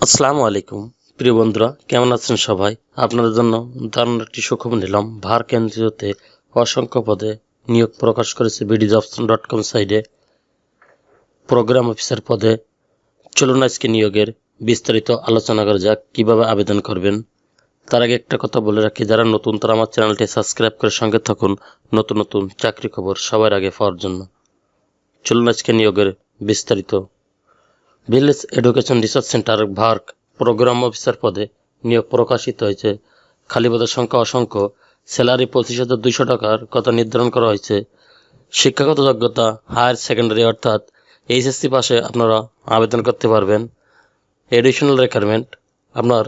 আসসালামু আলাইকুম প্রিয় বন্ধুরা, কেমন আছেন সবাই? আপনাদের জন্য দারুণ একটি সুখবর নিলাম। ভার কেন্দ্রীয়তে অসংখ্য পদে নিয়োগ প্রকাশ করেছে bdjobs.com সাইটে প্রোগ্রাম অফিসার পদে। চলুন আজকে নিয়োগের বিস্তারিত আলোচনা করা যাক, কিভাবে আবেদন করবেন। তার আগে একটা কথা বলে রাখি, যারা নতুন তারা আমার চ্যানেলটি সাবস্ক্রাইব করে সঙ্গে থাকুন নতুন নতুন চাকরি খবর সবার আগে পাওয়ার জন্য। চলুন আজকে নিয়োগের বিস্তারিত। Village education research centre ভার্ক programme officer পদে নিয়োগ প্রকাশিত হয়েছে। খালি পদের সংখ্যা অসংখ্য। স্যালারি 25,200 টাকার কথা নির্ধারণ করা হয়েছে। শিক্ষাগত যোগ্যতা হায়ার সেকেন্ডারি অর্থাৎ এইচএসসি পাশে আপনারা আবেদন করতে পারবেন। এডিশনাল রিকোয়ারমেন্ট, আপনার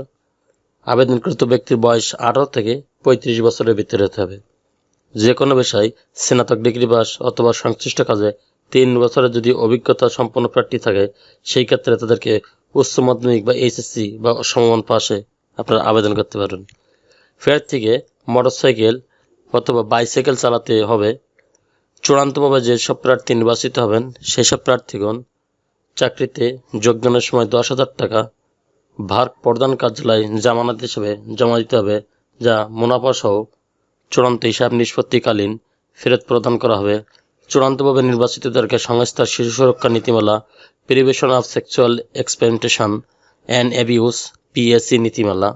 আবেদনকৃত ব্যক্তির বয়স 18 থেকে 35 বছরের ভিতরে হতে হবে। যে কোনো পেশায় স্নাতক ডিগ্রি পাস অথবা সংশ্লিষ্ট কাজে 3 বছরের যদি অভিজ্ঞতা সম্পন্ন প্রার্থী থাকে, সেই ক্ষেত্রে তাদেরকে উচ্চ মাধ্যমিক বা এইচএসসি বা সমমান পাশে আপনারা আবেদন করতে পারেন। প্রার্থীকে মোটরসাইকেল অথবা বাইসাইকেল চালাতে হবে। চূড়ান্তভাবে যেসব প্রার্থী নির্বাচিত হবেন সেসব প্রার্থীগণ চাকরিতে যোগদানের সময় 10,000 টাকা ভার প্রদান কার্যালয়ে জামানত হিসেবে জমা দিতে হবে, যা মুনাফা সহ চূড়ান্ত হিসাব নিষ্পত্তিকালীন ফেরত প্রদান করা হবে। চূড়ান্তভাবে নির্বাচিতদেরকে সংস্থার শিশু সুরক্ষা নীতিমালা, prevention of sexual exploitation and abuse PSC নীতিমালা,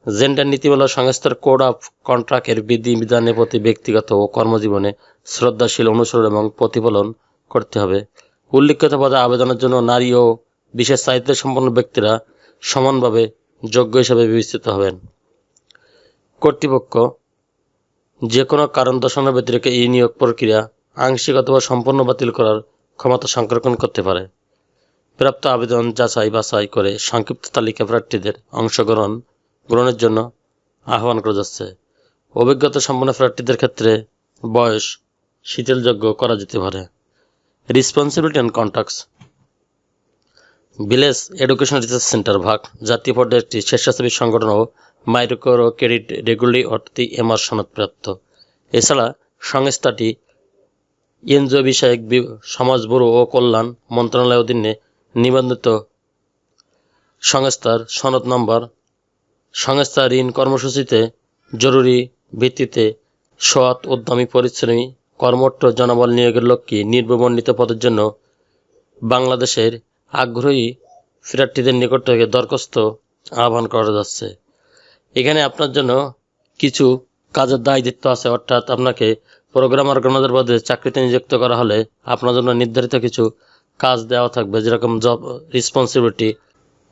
জেন্ডার নীতিমালা, সংস্থার কোড অফ কন্ট্রাক্টের বিধিবিধানের প্রতি ব্যক্তিগত ও কর্মজীবনে শ্রদ্ধাশীল অনুসরণ এবং প্রতিফলন করতে হবে। উল্লিখিত পদে আবেদনের জন্য নারী ও বিশেষ চাহিদা সম্পন্ন ব্যক্তিরা সমানভাবে যোগ্য হিসেবে বিবেচিত হবেন। কর্তৃপক্ষ যে কোনো কারণ দর্শানোর ব্যতিরেকে এই নিয়োগ প্রক্রিয়া আংশিক অথবা সম্পূর্ণ বাতিল করার ক্ষমতা সংরক্ষণ করতে পারে। প্রাপ্ত আবেদন যাচাই বাছাই করে সংক্ষিপ্ত তালিকা প্রার্থীদের গ্রহণের জন্য আহ্বান করা যাচ্ছে। অভিজ্ঞতা সম্পন্ন প্রার্থীদের ক্ষেত্রে বয়স শিথিলযোগ্য করা যেতে পারে। Responsibility and contacts. Village education research centre ভাগ জাতীয় পর্যায়ে একটি স্বেচ্ছাসেবী সংগঠন ও মাইক্রো ক্রেডিট রেগুলারি অর্থে এমআর সনদপ্রাপ্ত। এছাড়া সংস্থাটি এনজিও বিষয়ক সমাজ ব্যুরো ও কল্যাণ মন্ত্রণালয়ের অধীনে নিবন্ধিত সংস্থার সনদ নম্বর। সংস্থা ঋণ কর্মসূচিতে জরুরি ভিত্তিতে সৎ উদ্যমী পরিশ্রমী কর্মঠ জনবল নিয়োগের লক্ষ্যে নির্বর্ণিত পদের জন্য বাংলাদেশের আগ্রহী প্রার্থীদের নিকট থেকে দরখাস্ত আহ্বান করা যাচ্ছে। এখানে আপনার জন্য কিছু কাজের দায়িত্ব আছে, অর্থাৎ আপনাকে প্রোগ্রামার অর্গানাইজার পদে চাকরিতে নিযুক্ত করা হলে আপনার জন্য নির্ধারিত কিছু কাজ দেওয়া থাকবে, যেরকম জব রেসপন্সিবিলিটি।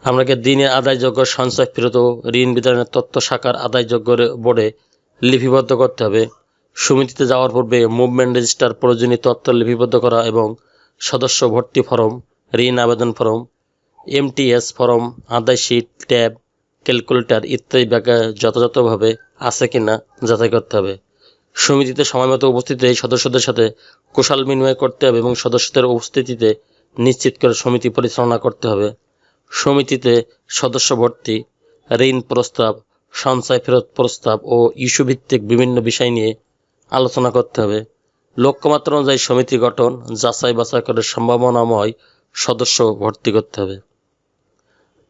আপনাকে দিনে আদায়যোগ্য সঞ্চয় ফেরত ও ঋণ বিতরণের তথ্য শাখার আদায়যোগ্য বোর্ডে লিপিবদ্ধ করতে হবে। সমিতিতে যাওয়ার পূর্বে মুভমেন্ট রেজিস্টার প্রয়োজনীয় তথ্য লিপিবদ্ধ করা এবং সদস্য ভর্তি ফরম, ঋণ আবেদন ফরম, এমটিএস ফরম, আদায় শীট, ট্যাব, ক্যালকুলেটর ইত্যাদি ব্যাখ্যা যথাযথভাবে আছে কিনা যাচাই করতে হবে। সমিতিতে সময়মতো উপস্থিত এই সদস্যদের সাথে কুশল বিনিময় করতে হবে এবং সদস্যদের উপস্থিতিতে নিশ্চিত করে সমিতি পরিচালনা করতে হবে। সমিতিতে সদস্য ভর্তি, ঋণ প্রস্তাব, সঞ্চয় ফেরত প্রস্তাব ও ইস্যুভিত্তিক বিভিন্ন বিষয় নিয়ে আলোচনা করতে হবে। লক্ষ্যমাত্রা অনুযায়ী সমিতি গঠন, যাচাই বাছাই করে সম্ভাবনাময় সদস্য ভর্তি করতে হবে।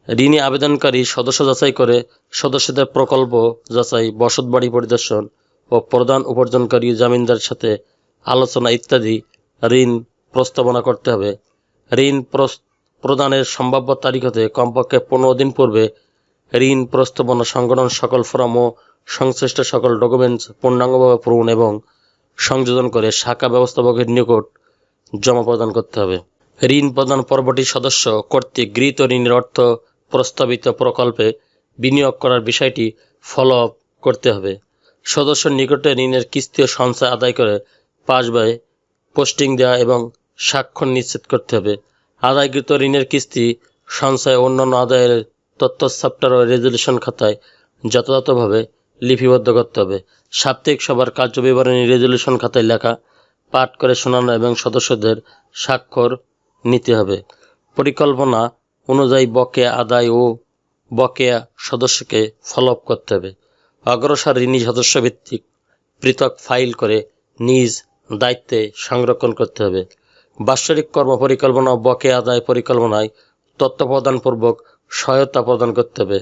ঋণী আবেদনকারী সদস্য যাচাই করে সদস্যদের প্রকল্প যাচাই, বসতবাড়ি পরিদর্শন ও প্রধান উপার্জনকারী জামিনদারের সাথে আলোচনা ইত্যাদি ঋণ প্রস্তাবনা করতে হবে। ঋণ প্রদানের সম্ভাব্য তারিখ হতে কমপক্ষে 15 দিন পূর্বে ঋণ প্রস্তাবনা সংগঠন সকল ফর্ম ও সংশ্লিষ্ট সকল ডকুমেন্টস পূর্ণাঙ্গভাবে পূরণ এবং সংযোজন করে শাখা ব্যবস্থাপকের নিকট জমা প্রদান করতে হবে। ঋণ প্রদান পর্বটি সদস্য কর্তৃক গৃহীত ঋণের অর্থ প্রস্তাবিত প্রকল্পে বিনিয়োগ করার বিষয়টি ফলো আপ করতে হবে। সদস্য নিকটে ঋণের কিস্তি ও সঞ্চয় আদায় করে পাসবই পোস্টিং দেওয়া এবং স্বাক্ষর নিশ্চিত করতে হবে। আদায়কৃত ঋণের কিস্তি, সঞ্চয় ও অন্যান্য আদায়ের তথ্য চ্যাপ্টার ও রেজুলেশন খাতায় যথাযথভাবে লিপিবদ্ধ করতে হবে। সাপ্তাহিক সভার কার্যবিবরণী রেজুলেশন খাতায় লেখা পাঠ করে শোনানো এবং সদস্যদের স্বাক্ষর নিতে হবে। পরিকল্পনা অনুযায়ী বকেয়া আদায় ও বকেয়া সদস্যকে ফলো আপ করতে হবে। অগ্রসর ঋণী সদস্য ভিত্তিক পৃথক ফাইল করে নিজ দায়িত্বে সংরক্ষণ করতে হবে। বাৎসরিক কর্মপরিকল্পনা ও বকেয়া আদায় পরিকল্পনায় তথ্য প্রদানপূর্বক সহায়তা প্রদান করতে হবে।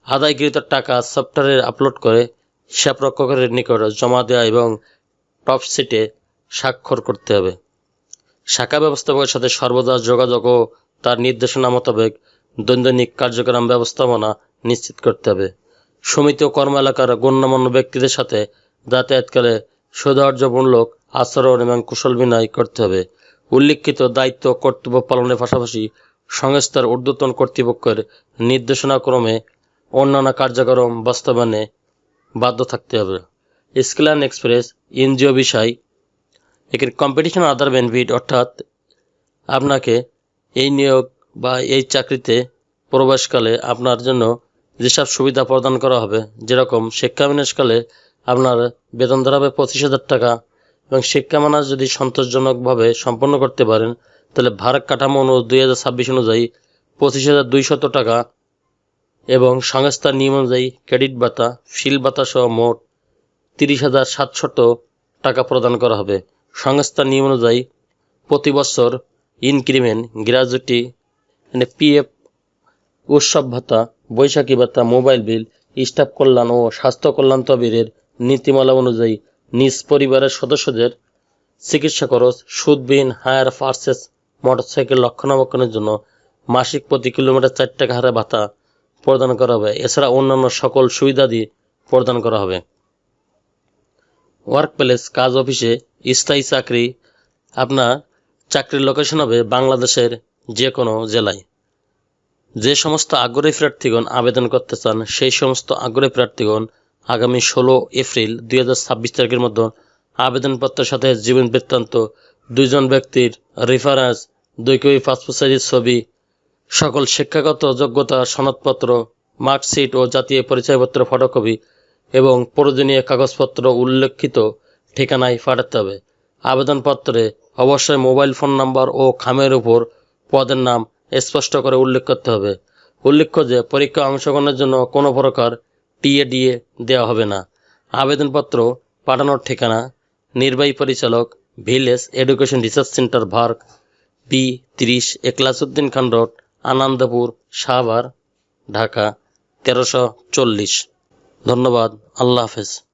আদায়কৃত টাকা সফটওয়্যারে আপলোড করে হিসাবরক্ষকের নিকট জমা দেওয়া এবং টপশিটে স্বাক্ষর করতে হবে। শাখা ব্যবস্থাপকের সাথে সর্বদা যোগাযোগ ও তার নির্দেশনা মোতাবেক দৈনন্দিন কার্যক্রম ব্যবস্থাপনা নিশ্চিত করতে হবে। সমিতি ও কর্ম এলাকার গণ্যমান্য ব্যক্তিদের সাথে যাতায়াতকালে সৌহার্দ্যমূলক আচরণ এবং কুশল বিনিময় করতে হবে। উল্লিখিত দায়িত্ব কর্তব্য পালনের পাশাপাশি সংস্থার ঊর্ধ্বতন কর্তৃপক্ষের নির্দেশনাক্রমে অন্যান্য কার্যক্রম বাস্তবায়নে বাধ্য থাকতে হবে। স্কিল অ্যান্ড এক্সপ্রেস এনজিও বিষয় এখানে কম্পিটিশন আদার বেনিফিট, অর্থাৎ আপনাকে এই নিয়োগ বা এই চাকরিতে প্রবেশকালে আপনার জন্য যেসব সুবিধা প্রদান করা হবে, যেরকম শিক্ষাবিন্যাসকালে আপনার বেতন ধরা হবে 25,000 টাকা এবং শিক্ষামানা যদি সন্তোষজনকভাবে সম্পন্ন করতে পারেন তাহলে ভাড়া কাঠামো 2026 অনুযায়ী 25,200 টাকা এবং সংস্থার নিয়ম অনুযায়ী ক্রেডিট ভাতা, ফিল ভাতা সহ মোট 30,700 টাকা প্রদান করা হবে। সংস্থার নিয়ম অনুযায়ী প্রতি বছর ইনক্রিমেন্ট, গ্র্যাজুইটি, পিএফ, উৎসব ভাতা, বৈশাখী ভাতা, মোবাইল বিল, স্টাফ কল্যাণ ও স্বাস্থ্য কল্যাণ তহবিলের নীতিমালা অনুযায়ী নিজ পরিবারের সদস্যদের চিকিৎসা খরচ, সুদবিহীন হায়ার পারচেজ মোটরসাইকেল রক্ষণাবেক্ষণের জন্য মাসিক প্রতি কিলোমিটার 4 টাকা হারে ভাতা প্রদান করা হবে। এছাড়া অন্যান্য সকল সুবিধাদি প্রদান করা হবে। ওয়ার্ক প্লেস, কাজ অফিসে স্থায়ী চাকরি। আপনার চাকরির লোকেশন হবে বাংলাদেশের যে কোনো জেলায়। যে সমস্ত আগ্রহী প্রার্থীগণ আবেদন করতে চান সেই সমস্ত আগ্রহী প্রার্থীগণ আগামী 16 এপ্রিল 2026 তারিখের মধ্যে আবেদনপত্রের সাথে জীবন বৃত্তান্ত, 2 জন ব্যক্তির রেফারেন্স, 2 কপি পাসপোর্ট সাইজের ছবি, সকল শিক্ষাগত যোগ্যতা সনদপত্র, মার্কশিট ও জাতীয় পরিচয়পত্র ফটোকপি এবং প্রয়োজনীয় কাগজপত্র উল্লেখিত ঠিকানায় পাঠাতে হবে। আবেদনপত্রে অবশ্যই মোবাইল ফোন নাম্বার ও খামের উপর পদের নাম স্পষ্ট করে উল্লেখ করতে হবে। উল্লেখ্য যে পরীক্ষায় অংশগ্রহণের জন্য কোনো প্রকার টিএডিএ দেওয়া হবে না। আবেদনপত্র পাঠানোর ঠিকানা: নির্বাহী পরিচালক, village education research centre, ভার্ক, B30, একলাসউদ্দিন খান রোড, আনন্দপুর, সাভার, ঢাকা 1340। ধন্যবাদ। আল্লাহ হাফেজ।